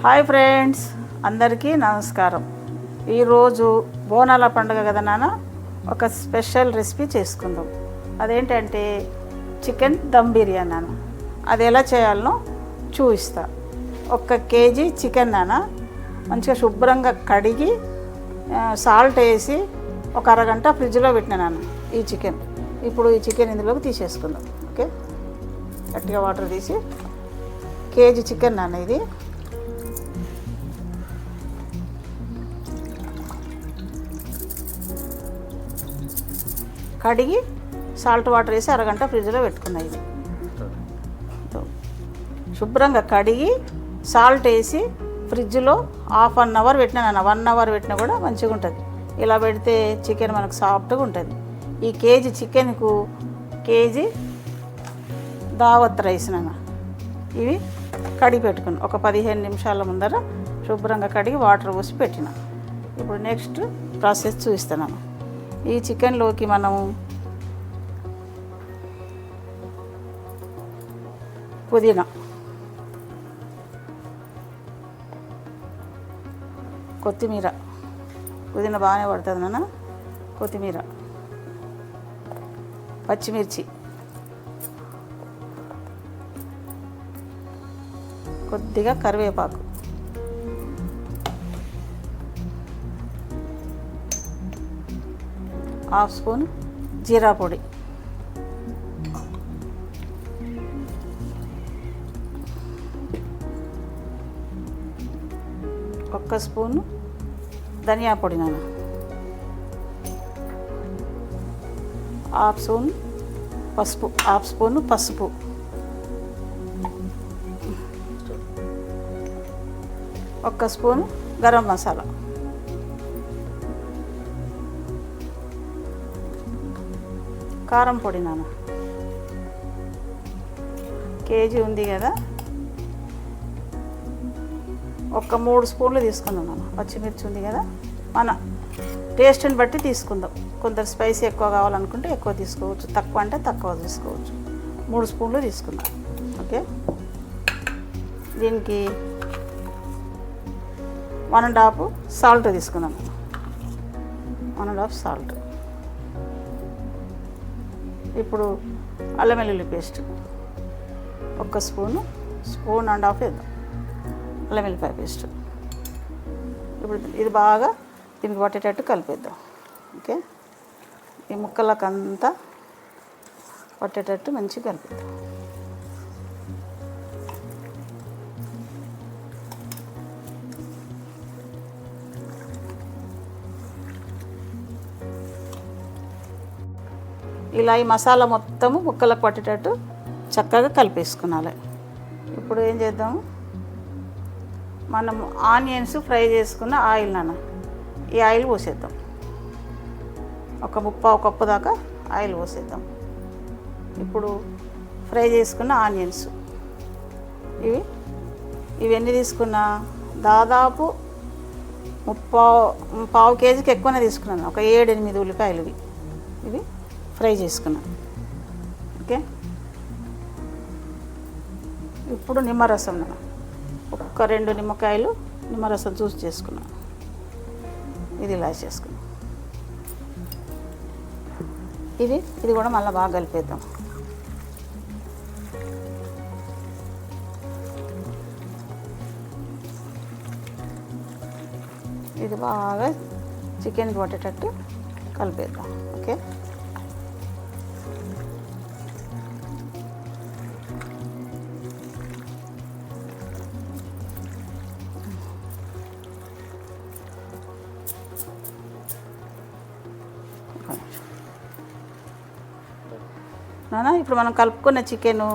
Hi friends, అందరికీ నమస్కారం. ఈరోజు బోనాల పండుగ కదా నాన్న, ఒక స్పెషల్ రెసిపీ చేసుకుందాం. అదేంటంటే చికెన్ దమ్ బిర్యానీ నాన్న. అది ఎలా చేయాలనో చూపిస్తా. 1 కేజీ చికెన్ నాన్న మంచిగా శుభ్రంగా కడిగి సాల్ట్ వేసి ఒక అరగంట ఫ్రిడ్జ్లో పెట్టినా నాన్న ఈ చికెన్. ఇప్పుడు ఈ చికెన్ ఇందులోకి తీసేసుకుందాం. ఓకే, గట్టిగా వాటర్ తీసి కేజీ చికెన్ నాన్న ఇది. కడిగి సాల్ట్ వాటర్ వేసి అరగంట ఫ్రిడ్జ్లో పెట్టుకున్నాయి. ఇది శుభ్రంగా కడిగి సాల్ట్ వేసి ఫ్రిడ్జ్లో 1/2 అవర్ పెట్టినా నాన్న. 1 అవర్ పెట్టినా కూడా మంచిగా ఉంటుంది. ఇలా పెడితే చికెన్ మనకు సాఫ్ట్గా ఉంటుంది. ఈ కేజీ చికెన్కు కేజీ దావత్ రైస్ నాన్న. ఇవి కడిగి పెట్టుకున్నాను. ఒక 15 నిమిషాల ముందర శుభ్రంగా కడిగి వాటర్ పోసి పెట్టిన. ఇప్పుడు నెక్స్ట్ ప్రాసెస్ చూపిస్తున్నాను. ఈ చికెన్లోకి మనం పుదీనా, కొత్తిమీర, పుదీనా బాగానే పడుతుంది నాన్న. కొత్తిమీర, పచ్చిమిర్చి, కొద్దిగా కరివేపాకు, హాఫ్ స్పూన్ జీరా పొడి, 1 స్పూన్ ధనియా పొడి నాన్న, హాఫ్ స్పూన్ పసుపు, 1/2 స్పూన్ పసుపు, ఒక్క స్పూన్ గరం మసాలా, కారం పొడి నాన్న. కేజీ ఉంది కదా, ఒక 3 స్పూన్లు తీసుకుందాం నాన్న. పచ్చిమిర్చి ఉంది కదా, మన టేస్ట్ని బట్టి తీసుకుందాం. కొందరు స్పైసీ ఎక్కువ కావాలనుకుంటే ఎక్కువ తీసుకోవచ్చు, తక్కువ అంటే తక్కువ తీసుకోవచ్చు. 3 స్పూన్లు తీసుకుందాం. ఓకే, దీనికి 1.5 సాల్ట్ తీసుకుందాం. 1.5 సాల్ట్. ఇప్పుడు అల్లం వెల్లుల్లి పేస్ట్ 1 స్పూను, 1.5 వేద్దాం అల్లం వెల్లిపాయ పేస్ట్. ఇప్పుడు ఇది బాగా దీనికి పట్టేటట్టు కలిపేద్దాం. ఓకే, ఈ ముక్కలకంతా పట్టేటట్టు మంచిగా కలిపేద్దాం. ఇలా ఈ మసాలా మొత్తము ముక్కలకు పట్టేటట్టు చక్కగా కలిపేసుకున్నాలి. ఇప్పుడు ఏం చేద్దాం, మనం ఆనియన్స్ ఫ్రై చేసుకున్న ఆయిల్ నాన్న, ఈ ఆయిల్ పోసేద్దాం. ఒక 3/4 కప్పు దాకా ఆయిల్ పోసేద్దాం. ఇప్పుడు ఫ్రై చేసుకున్న ఆనియన్స్ ఇవన్నీ తీసుకున్న దాదాపు 1/4 కేజీకి ఎక్కువనే తీసుకున్నాను. ఒక 7-8 ఉల్లిపాయలు ఇవి ఫ్రై చేసుకున్నాను. ఓకే, ఇప్పుడు నిమ్మరసం నాన్న. ఒక 2 నిమ్మకాయలు నిమ్మరసం జ్యూస్ చేసుకున్నాను. ఇది ఇలా చేసుకున్నాను. ఇది కూడా మళ్ళీ బాగా కలిపేద్దాం. ఇది బాగా చికెన్కి పట్టేటట్టు కలిపేద్దాం. ఓకే, నాన్న. ఇప్పుడు మనం కలుపుకున్న చికెను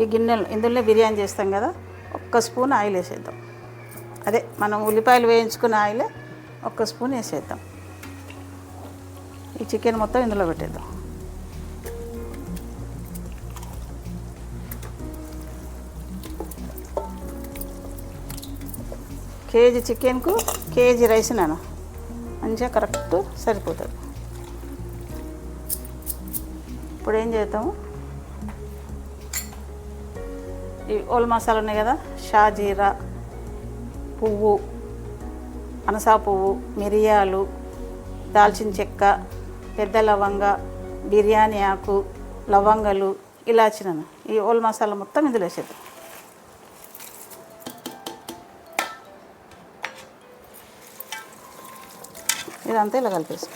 ఈ గిన్నెలు ఇందులోనే బిర్యానీ చేస్తాం కదా, 1 స్పూన్ ఆయిల్ వేసేద్దాం. అదే మనం ఉల్లిపాయలు వేయించుకున్న ఆయిలే 1 స్పూన్ వేసేద్దాం. ఈ చికెన్ మొత్తం ఇందులో పెట్టేద్దాం. కేజీ చికెన్కు కేజీ రైస్ నాన్న, మంచిగా కరెక్ట్ సరిపోతుంది. ఇప్పుడు ఏం చేద్దాము, ఈ ఓల్ మసాలా ఉన్నాయి కదా, షాజీరా, పువ్వు, అనసా పువ్వు, మిరియాలు, దాల్చిన చెక్క, పెద్ద లవంగ, బిర్యానీ ఆకు, లవంగలు, ఇలాచినను ఈ ఓల్ మసాలా మొత్తం ఇందులో వేసేద్దాం. ఇదంతా ఇలా కలిపేసి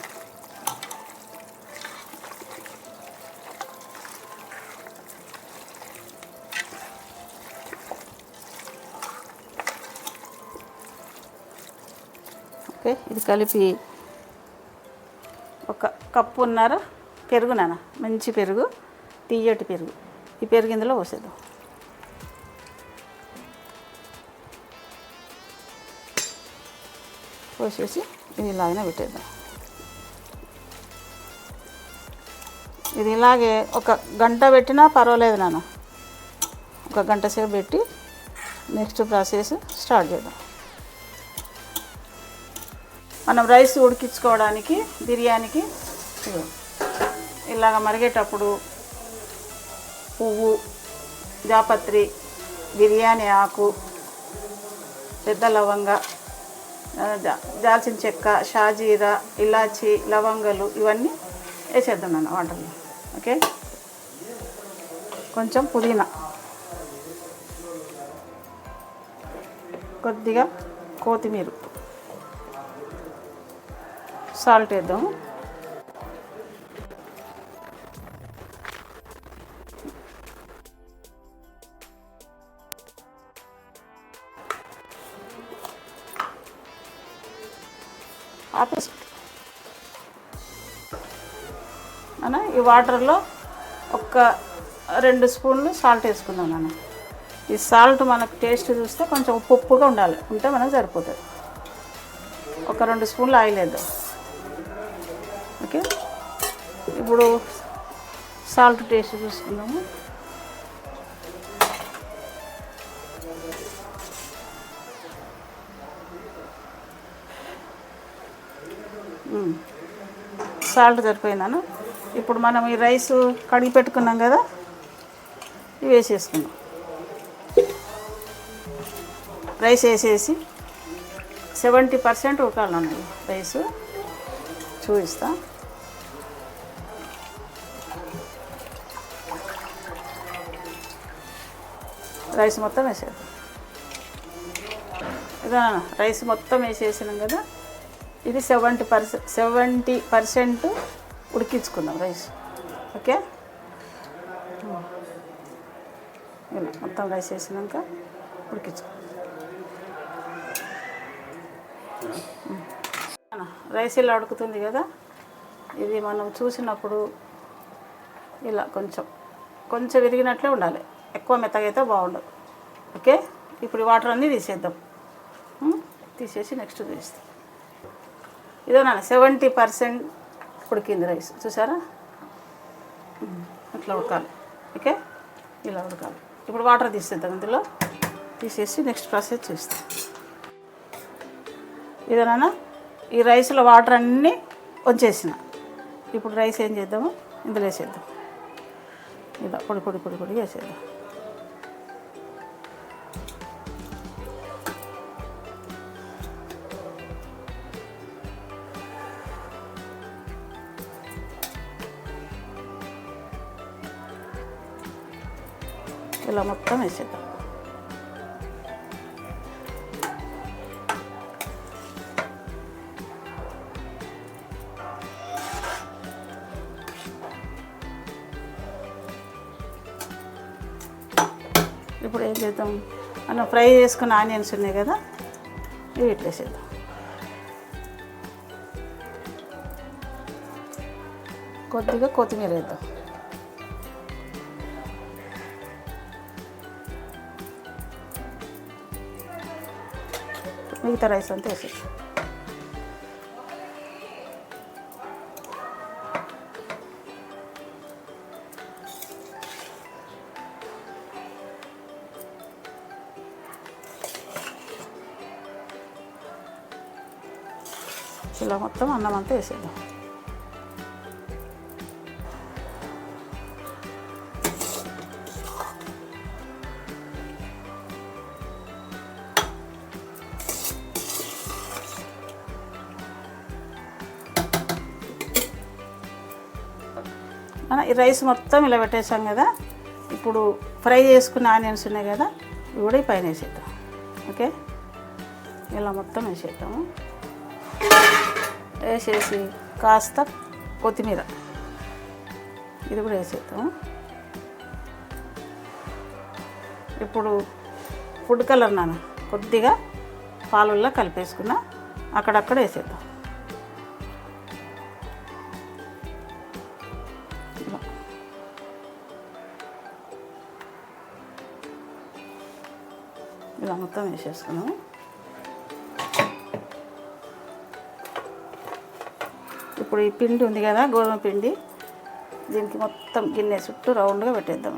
ఓకే. ఇది కలిపి ఒక కప్పున్నర పెరుగు, మంచి పెరుగు, తీయటి పెరుగు, ఈ పెరుగు ఇందులో పోసేద్దాం. పోసేసి ఇది ఇలాగనే పెట్టేద్దాం. ఇది ఇలాగే ఒక గంట పెట్టినా పర్వాలేదు నాన్న. ఒక గంట సేపు పెట్టి నెక్స్ట్ ప్రాసెస్ స్టార్ట్ చేద్దాం. మనం రైస్ ఉడికించుకోవడానికి బిర్యానీకి ఇలాగ మరిగేటప్పుడు పువ్వు, జాపత్రి, బిర్యానీ ఆకు, పెద్ద లవంగ, దాల్చిన చెక్క, షాజీరా, ఇలాచి, లవంగలు ఇవన్నీ వేసేద్దాం నాన్న వాటర్లో. ఓకే. కొంచెం పుదీనా, కొద్దిగా కొత్తిమీర, సాల్ట్ వేద్దాం. అన్న ఈ వాటర్లో ఒక 2 స్పూన్లు సాల్ట్ వేసుకుందాం నాన్న. ఈ సాల్ట్ మనకు టేస్ట్ చూస్తే కొంచెం ఉప్పుగా ఉండాలి, ఉంటే మనకు సరిపోతుంది. ఒక 2 స్పూన్లు ఆయిల్ వేద్దాం. ఓకే. ఇప్పుడు సాల్ట్ టేస్ట్ చూసుకుందాము. సాల్ట్ సరిపోయిందను. ఇప్పుడు మనం ఈ రైస్ కడిగి పెట్టుకున్నాం కదా, ఇవి వేసేసుకుందాం. రైస్ వేసేసి 70% ఉడకాలన్నది రైస్. చూపిస్తా. రైస్ మొత్తం వేసేద్దాం. ఇదా రైస్ మొత్తం వేసేసినాం కదా, ఇది 70% ఉడికించుకుందాం రైస్. ఓకే. ఇలా మొత్తం రైస్ వేసినాక ఉడికించుకుందాం. రైస్ ఇలా ఉడుకుతుంది కదా, ఇది మనం చూసినప్పుడు ఇలా కొంచెం విరిగినట్లే ఉండాలి, ఎక్కువ మెత్తగా అయితే బాగుండదు. ఓకే. ఇప్పుడు వాటర్ అన్నీ తీసేద్దాం. తీసేసి నెక్స్ట్ తీస్తాం. ఇదో నాన్న 70% ఉడికింది రైస్, చూసారా? ఇట్లా ఉడకాలి. ఓకే. ఇలా ఉడకాలి. ఇప్పుడు వాటర్ తీసేద్దాం. ఇందులో తీసేసి నెక్స్ట్ ప్రాసెస్ చేస్తాం. ఇదో నాన్న ఈ రైస్లో వాటర్ అన్నీ వచ్చేసిన. ఇప్పుడు రైస్ ఏం చేద్దాము, ఇందులో వేసేద్దాం. ఇలా పొడి వేసేద్దాం. ఇలా మొత్తం వేసేద్దాం. ఇప్పుడు ఏం చేద్దాం, మనం ఫ్రై చేసుకున్న ఆనియన్స్ ఉన్నాయి కదా, ఇవి ఇట్లా వేసేద్దాం. కొద్దిగా కొత్తిమీర వేద్దాం. మిగతా రైస్ అంతా వేసేద్దాం. ఇలా మొత్తం అన్నం అంతా వేసేద్దాం. ఈ రైస్ మొత్తం ఇలా పెట్టేసాం కదా. ఇప్పుడు ఫ్రై చేసుకున్న ఆనియన్స్ ఉన్నాయి కదా, ఇవి కూడా ఈ పైన వేసేద్దాం. ఓకే, ఇలా మొత్తం వేసేద్దాము. వేసేసి కాస్త కొత్తిమీర ఇది కూడా వేసేద్దాము. ఇప్పుడు ఫుడ్ కలర్ నాన్న కొద్దిగా పాలల్లో కలిపేసుకున్నా అక్కడక్కడ వేసేద్దాం. ఇలా మొత్తం వేసేసుకున్నాము. ఇప్పుడు ఈ పిండి ఉంది కదా, గోధుమ పిండి, దీనికి మొత్తం గిన్నె చుట్టూ రౌండ్గా పెట్టేద్దాం.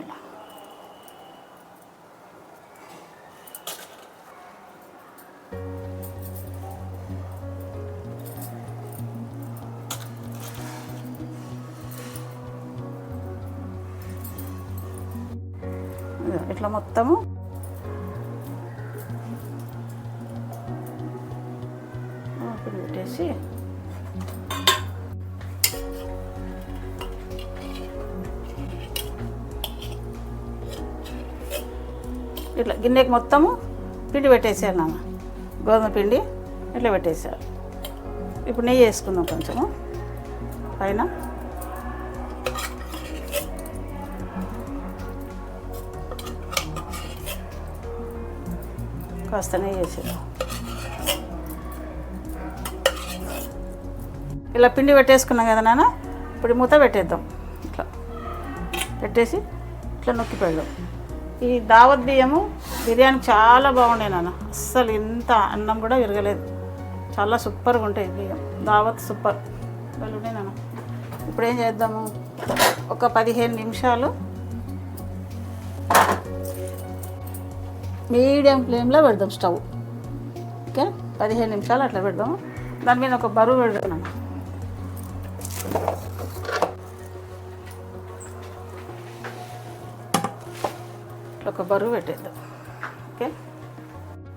ఇలా ఇట్లా మొత్తము పెట్టేసి ఇట్లా గిన్నెకి మొత్తము పిండి పెట్టేసాను నాన్న, గోధుమ పిండి ఇట్లా పెట్టేసారు. ఇప్పుడు నెయ్యి వేసుకుందాం కొంచెము పైన. కాస్త నెయ్యి వేసేద్దాం. ఇలా పిండి పెట్టేసుకున్నాం కదా నాన్న, ఇప్పుడు మూత పెట్టేద్దాం. ఇట్లా పెట్టేసి ఇట్లా నొక్కి పెడదాం. ఈ దావత్ బియ్యము బిర్యానీ చాలా బాగుండే నాన్న, అస్సలు ఇంత అన్నం కూడా విరగలేదు, చాలా సూపర్గా ఉంటాయి బియ్యం. దావత్ సూపర్ ఉండే నాన్న. ఇప్పుడు ఏం చేద్దాము, ఒక 15 నిమిషాలు మీడియం ఫ్లేమ్లో పెడదాం స్టవ్. ఓకే, 15 నిమిషాలు అట్లా పెడదాము. దాని మీద ఒక బరువు పెడదాం నాన్న. ఒక బరువు పెట్టేద్దాం. ఓకే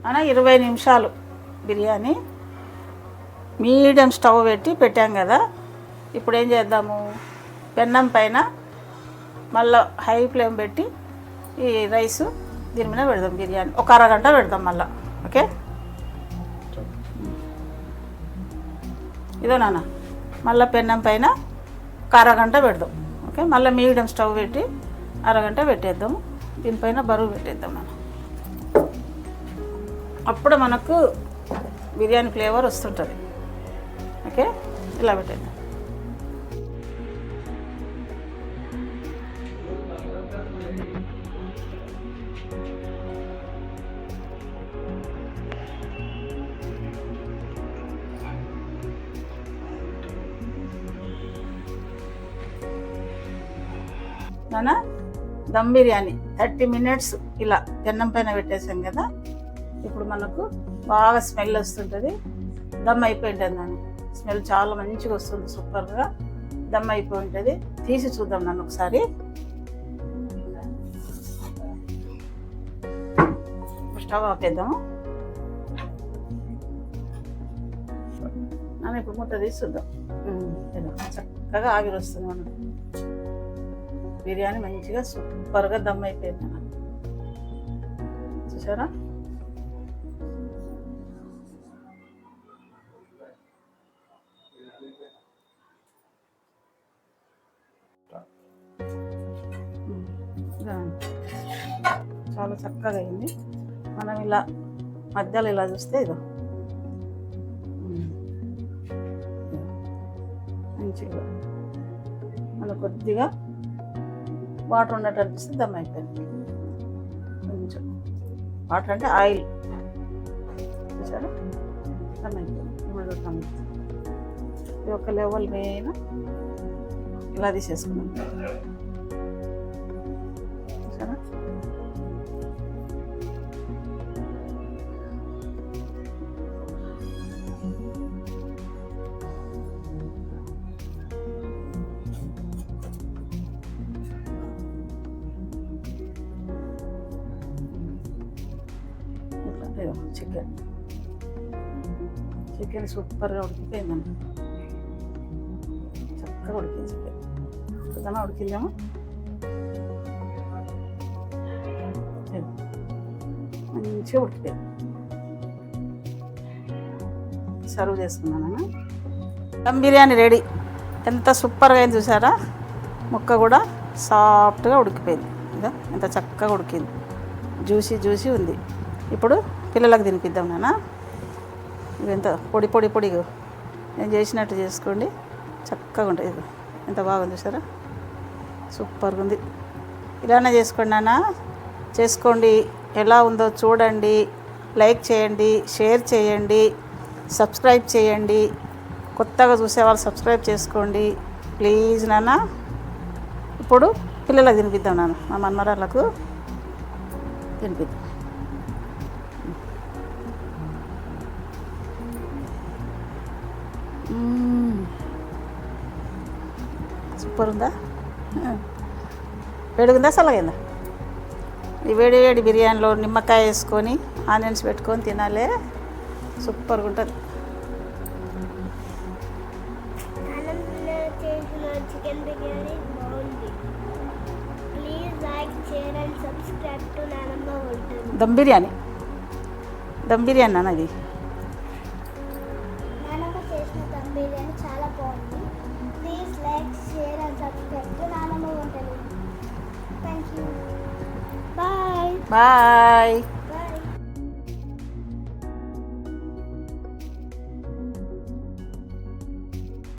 అన్న, 20 నిమిషాలు బిర్యానీ మీడియం స్టవ్ పెట్టి పెట్టాం కదా. ఇప్పుడు ఏం చేద్దాము, పెన్నం పైన మళ్ళీ హై ఫ్లేమ్ పెట్టి ఈ రైసు దీని మీద పెడదాం. బిర్యానీ ఒక అరగంట పెడదాం మళ్ళీ. ఓకే, ఇదో నాన్న, మళ్ళీ పెన్నం పైన ఒక అరగంట పెడదాం. ఓకే, మళ్ళీ మీడియం స్టవ్ పెట్టి అరగంట పెట్టేద్దాము. దీనిపైన బరువు పెట్టేద్దాం మనం. అప్పుడు మనకు బిర్యానీ ఫ్లేవర్ వస్తుంటుంది. ఓకే, ఇలా పెట్టేద్దాం. నాన్న, దమ్ బిర్యానీ 30 మినిట్స్ ఇలా పెన్నం పైన పెట్టేసాం కదా. ఇప్పుడు మనకు బాగా స్మెల్ వస్తుంటుంది. దమ్ అయిపోయి ఉంటుంది నాన్న, స్మెల్ చాలా మంచిగా వస్తుంది, సూపర్గా దమ్ అయిపోయి ఉంటుంది. తీసి చూద్దాం నన్ను ఒకసారి. స్టవ్ ఆపేద్దాము నాన్న. ఇప్పుడు మూత తీసి చూద్దాం. చక్కగా ఆవిరి వస్తుంది మనకు. బిర్యానీ మంచిగా సూపర్గా దమ్ అయిపోయింది అన్న, చూసారా? చాలా చక్కగా అయింది. మనం ఇలా మధ్యలో ఇలా చూస్తే ఇదో మంచిగా మన కొద్దిగా వాటర్ ఉన్నట్టు అనిపిస్తుంది. దమ్ అయిపోయింది. కొంచెం వాటర్ అంటే ఆయిల్, చూసారా? దమ్ అయిపోయింది. ఇది ఒక లెవెల్ మీద ఇలా తీసేసుకున్నాం, చూసారా? చికెన్ సూపర్గా ఉడికిపోయిందండి, చక్కగా ఉడికింది చికెన్. చూద్దామా ఉడికిందేమో. మంచిగా ఉడికిపోయింది. సర్వ్ చేసుకున్నాను. దమ్ బిర్యానీ రెడీ. ఎంత సూపర్గా అయింది చూసారా. ముక్క కూడా సాఫ్ట్గా ఉడికిపోయింది. ఇదా ఎంత చక్కగా ఉడికింది. జ్యూసీ జ్యూసీ ఉంది. ఇప్పుడు పిల్లలకు తినిపిద్దాం నాన్న. ఇది ఎంత పొడి పొడి పొడిగా నేను చేసినట్టు చేసుకోండి. చక్కగా ఉంటుంది. ఇది ఎంత బాగుంది చూసారా. సూపర్గా ఉంది. ఇలానే చేసుకోండి నాన్న. చేసుకోండి. ఎలా ఉందో చూడండి. లైక్ చేయండి, షేర్ చేయండి, సబ్స్క్రైబ్ చేయండి. కొత్తగా చూసేవాళ్ళు సబ్స్క్రైబ్ చేసుకోండి ప్లీజ్ నాన్న. ఇప్పుడు పిల్లలకు తినిపిద్దాం నాన్న. మా మన్మరాళ్ళకు తినిపిద్దాం. సూపర్ ఉందా? వేడిగుందా చల్లగైందా? ఈ వేడి వేడి బిర్యానీలో నిమ్మకాయ వేసుకొని ఆనియన్స్ పెట్టుకొని తినాలి. సూపర్గా ఉంటుంది. చికెన్ బిర్యానీ బాగుంది. Please like share and subscribe to నానమ్మ వంటలు. దమ్ బిర్యానీ అన్న ఇది. నానమ్మ చేసిన దమ్ బిర్యానీ చాలా బాగుంది. Please like share and subscribe to నానమ్మ వంటలు. Thank you. బాయ్.